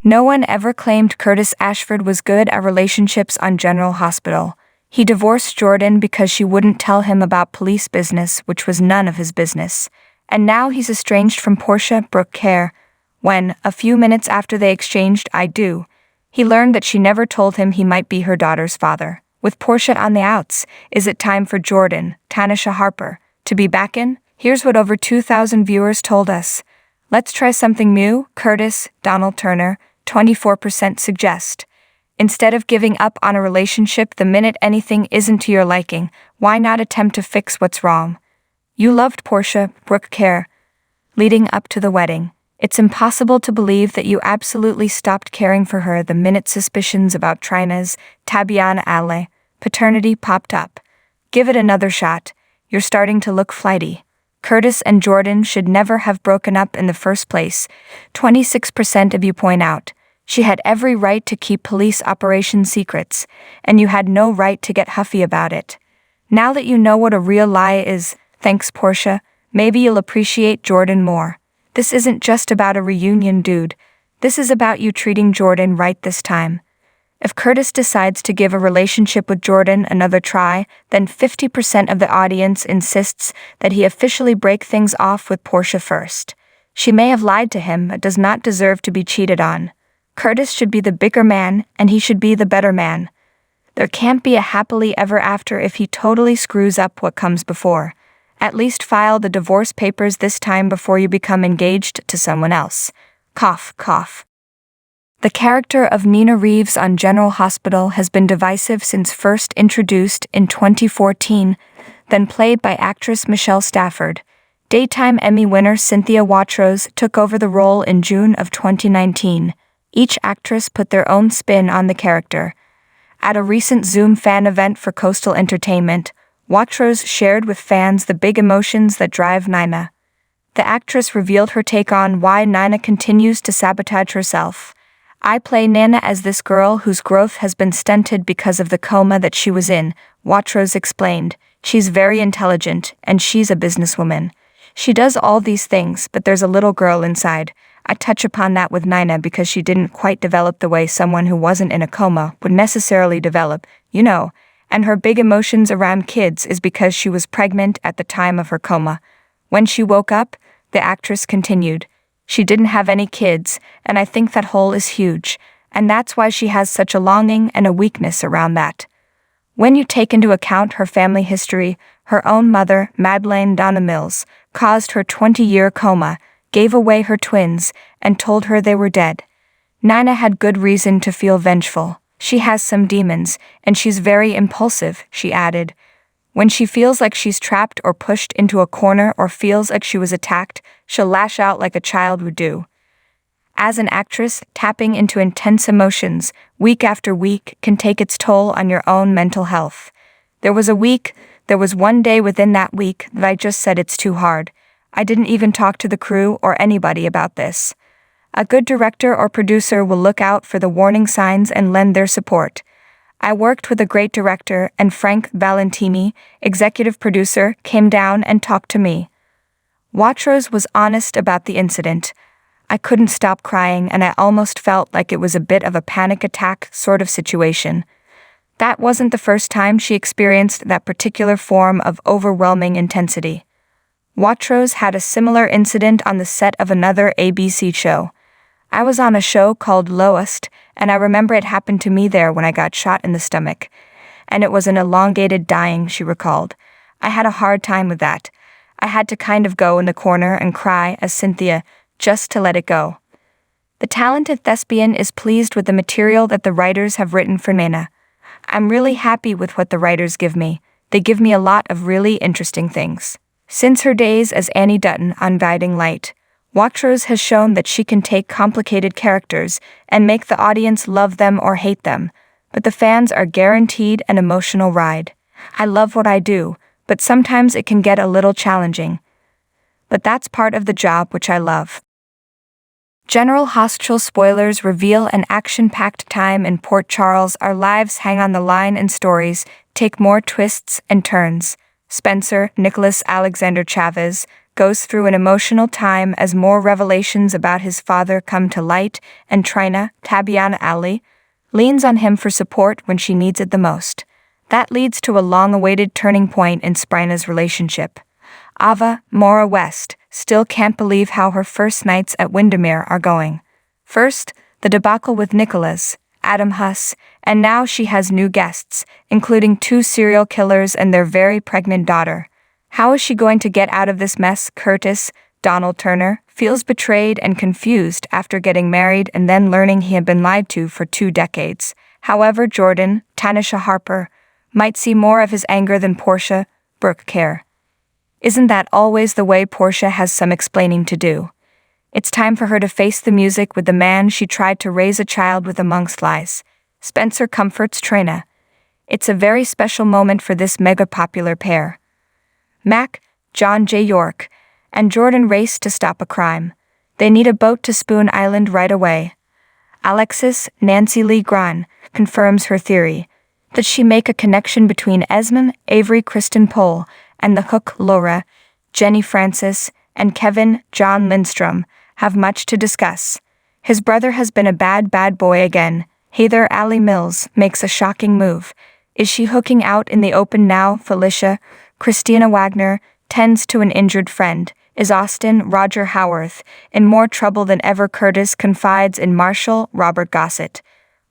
No one ever claimed Curtis Ashford was good at relationships on General Hospital. He divorced Jordan because she wouldn't tell him about police business, which was none of his business. And now he's estranged from Portia Brooke Kerr. When, a few minutes after they exchanged "I do," he learned that she never told him he might be her daughter's father. With Portia on the outs, is it time for Jordan, Tanisha Harper, to be back in? Here's what over 2,000 viewers told us. Let's try something new. Curtis, Donald Turner, 24% suggest. Instead of giving up on a relationship the minute anything isn't to your liking, why not attempt to fix what's wrong? You loved Portia Brooke Kerr leading up to the wedding. It's impossible to believe that you absolutely stopped caring for her the minute suspicions about Trina's Tabyana Ale paternity popped up. Give it another shot. You're starting to look flighty. Curtis and Jordan should never have broken up in the first place. 26% of you point out. She had every right to keep police operation secrets, and you had no right to get huffy about it. Now that you know what a real lie is, thanks Portia, maybe you'll appreciate Jordan more. This isn't just about a reunion, dude. This is about you treating Jordan right this time. If Curtis decides to give a relationship with Jordan another try, then 50% of the audience insists that he officially break things off with Portia first. She may have lied to him, but does not deserve to be cheated on. Curtis should be the bigger man, and he should be the better man. There can't be a happily ever after if he totally screws up what comes before. At least file the divorce papers this time before you become engaged to someone else. Cough, cough. The character of Nina Reeves on General Hospital has been divisive since first introduced in 2014, then played by actress Michelle Stafford. Daytime Emmy winner Cynthia Watros took over the role in June of 2019. Each actress put their own spin on the character. At a recent Zoom fan event for Coastal Entertainment, Watros shared with fans the big emotions that drive Nina. The actress revealed her take on why Nina continues to sabotage herself. I play Nana as this girl whose growth has been stunted because of the coma that she was in, Watros explained. She's very intelligent, and she's a businesswoman. She does all these things, but there's a little girl inside. I touch upon that with Nina because she didn't quite develop the way someone who wasn't in a coma would necessarily develop, you know, and her big emotions around kids is because she was pregnant at the time of her coma. When she woke up, the actress continued, she didn't have any kids, and I think that hole is huge, and that's why she has such a longing and a weakness around that. When you take into account her family history, her own mother, Madeleine Donna Mills, caused her 20-year coma, gave away her twins, and told her they were dead. Nina had good reason to feel vengeful. She has some demons, and she's very impulsive, she added. When she feels like she's trapped or pushed into a corner or feels like she was attacked, she'll lash out like a child would do. As an actress, tapping into intense emotions, week after week, can take its toll on your own mental health. There was one day within that week that I just said it's too hard. I didn't even talk to the crew or anybody about this. A good director or producer will look out for the warning signs and lend their support. I worked with a great director, and Frank Valentini, executive producer, came down and talked to me. Watros was honest about the incident. I couldn't stop crying, and I almost felt like it was a bit of a panic attack sort of situation. That wasn't the first time she experienced that particular form of overwhelming intensity. Watros had a similar incident on the set of another ABC show. I was on a show called Lowest, and I remember it happened to me there when I got shot in the stomach. And it was an elongated dying, she recalled. I had a hard time with that. I had to kind of go in the corner and cry as Cynthia, just to let it go. The talented thespian is pleased with the material that the writers have written for Nina. I'm really happy with what the writers give me. They give me a lot of really interesting things. Since her days as Annie Dutton on Guiding Light, Watros has shown that she can take complicated characters and make the audience love them or hate them, but the fans are guaranteed an emotional ride. I love what I do, but sometimes it can get a little challenging. But that's part of the job which I love. General Hospital spoilers reveal an action-packed time in Port Charles. Our lives hang on the line and stories take more twists and turns. Spencer Nicholas Alexander Chavez, goes through an emotional time as more revelations about his father come to light, and Trina, Tabyana Ali, leans on him for support when she needs it the most. That leads to a long-awaited turning point in Sprina's relationship. Ava, Maura West, still can't believe how her first nights at Windermere are going. First, the debacle with Nicholas, Adam Huss, and now she has new guests, including 2 serial killers and their very pregnant daughter. How is she going to get out of this mess? Curtis, Donald Turner, feels betrayed and confused after getting married and then learning he had been lied to for 2 decades. However, Jordan, Tanisha Harper, might see more of his anger than Portia, Brooke care. Isn't that always the way? Portia has some explaining to do. It's time for her to face the music with the man she tried to raise a child with amongst lies. Spencer comforts Trina. It's a very special moment for this mega-popular pair. Mac, John J. York, and Jordan race to stop a crime. They need a boat to Spoon Island right away. Alexis, Nancy Lee Grahn, confirms her theory. Does she make a connection between Esmond, Avery Kristen Pohl, and the Hook Laura, Jenny Francis, and Kevin, John Lindstrom, have much to discuss. His brother has been a bad boy again. Heather Ali Mills makes a shocking move. Is she hooking out in the open now? Felicia, Christina Wagner, tends to an injured friend. Is Austin, Roger Howarth, in more trouble than ever? Curtis confides in Marshall, Robert Gossett.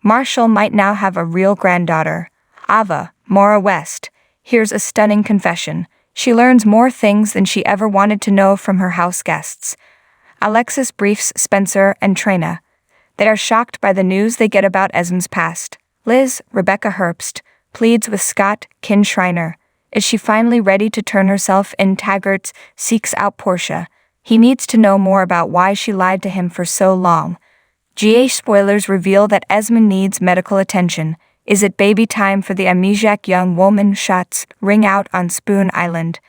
Marshall might now have a real granddaughter. Ava, Maura West, hears a stunning confession. She learns more things than she ever wanted to know from her house guests. Alexis briefs Spencer and Trina. They are shocked by the news they get about Esmond's past. Liz, Rebecca Herbst, pleads with Scott, Kin Schreiner. Is she finally ready to turn herself in? Taggart seeks out Portia. He needs to know more about why she lied to him for so long. GA spoilers reveal that Esmond needs medical attention. Is it baby time for the amnesiac young woman? Shots ring out on Spoon Island.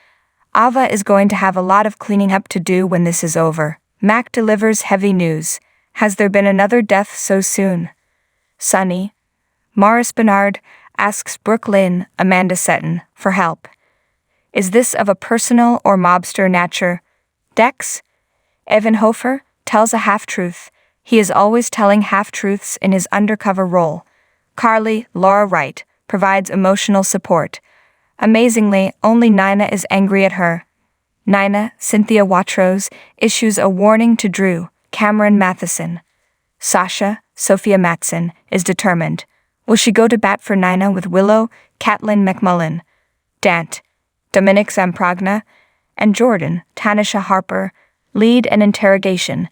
Ava is going to have a lot of cleaning up to do when this is over. Mac delivers heavy news. Has there been another death so soon? Sonny. Morris Bernard asks Brooklyn, Amanda Seton, for help. Is this of a personal or mobster nature? Dex? Evan Hofer tells a half-truth. He is always telling half-truths in his undercover role. Carly, Laura Wright, provides emotional support. Amazingly, only Nina is angry at her. Nina, Cynthia Watrous, issues a warning to Drew, Cameron Matheson. Sasha, Sophia Matson, is determined. Will she go to bat for Nina with Willow, Catelyn McMullen, Dant, Dominic Zamprogna, and Jordan, Tanisha Harper, lead an interrogation?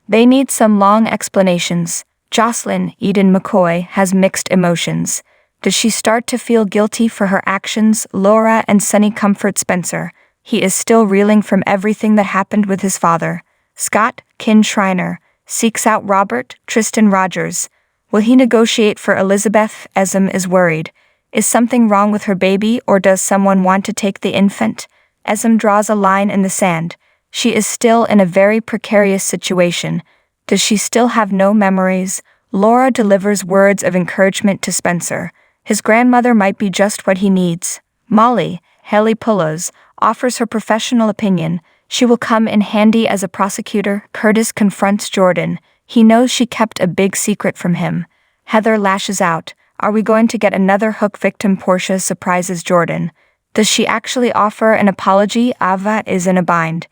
They need some long explanations. Jocelyn, Eden McCoy, has mixed emotions. Does she start to feel guilty for her actions? Laura and Sonny comfort Spencer. He is still reeling from everything that happened with his father. Scott, Kin Schreiner, seeks out Robert, Tristan Rogers. Will he negotiate for Elizabeth? Esm is worried. Is something wrong with her baby, or does someone want to take the infant? Esm draws a line in the sand. She is still in a very precarious situation. Does she still have no memories? Laura delivers words of encouragement to Spencer. His grandmother might be just what he needs. Molly, Haley Pullos, offers her professional opinion. She will come in handy as a prosecutor. Curtis confronts Jordan. He knows she kept a big secret from him. Heather lashes out. Are we going to get another Hook victim? Portia surprises Jordan. Does she actually offer an apology? Ava is in a bind.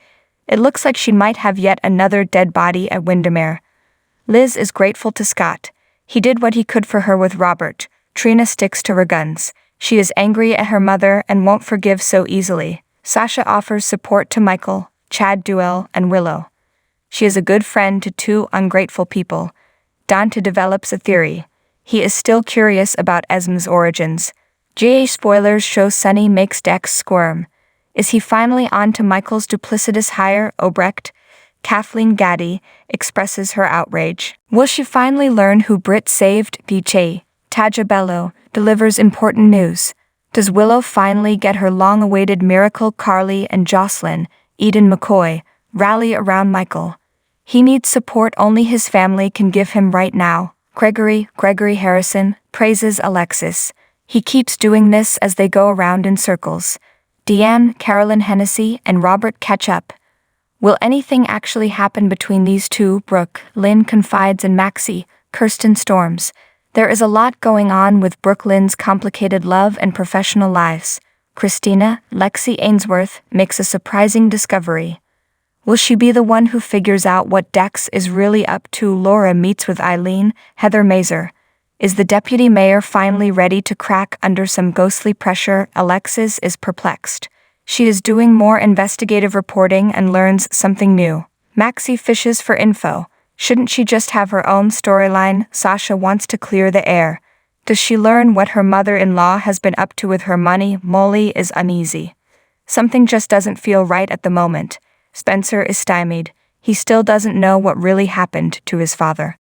It looks like she might have yet another dead body at Windermere. Liz is grateful to Scott. He did what he could for her with Robert. Trina sticks to her guns. She is angry at her mother and won't forgive so easily. Sasha offers support to Michael, Chad Duell, and Willow. She is a good friend to 2 ungrateful people. Dante develops a theory. He is still curious about Esmond's origins. GA spoilers show Sonny makes Dex squirm. Is he finally on to Michael's duplicitous hire? Obrecht, Kathleen Gaddy, expresses her outrage. Will she finally learn who Britt saved? BJ, Taja Bello, delivers important news. Does Willow finally get her long-awaited miracle? Carly and Jocelyn, Eden McCoy, rally around Michael. He needs support only his family can give him right now. Gregory Harrison, praises Alexis. He keeps doing this as they go around in circles. Deanne, Carolyn Hennessy, and Robert catch up. Will anything actually happen between these two? Brooke, Lynn confides in Maxie. Kirsten storms. There is a lot going on with Brooke Lynn's complicated love and professional lives. Christina, Lexi Ainsworth, makes a surprising discovery. Will she be the one who figures out what Dex is really up to? Laura meets with Eileen. Heather Mazer. Is the deputy mayor finally ready to crack under some ghostly pressure? Alexis is perplexed. She is doing more investigative reporting and learns something new. Maxie fishes for info. Shouldn't she just have her own storyline? Sasha wants to clear the air. Does she learn what her mother-in-law has been up to with her money? Molly is uneasy. Something just doesn't feel right at the moment. Spencer is stymied. He still doesn't know what really happened to his father.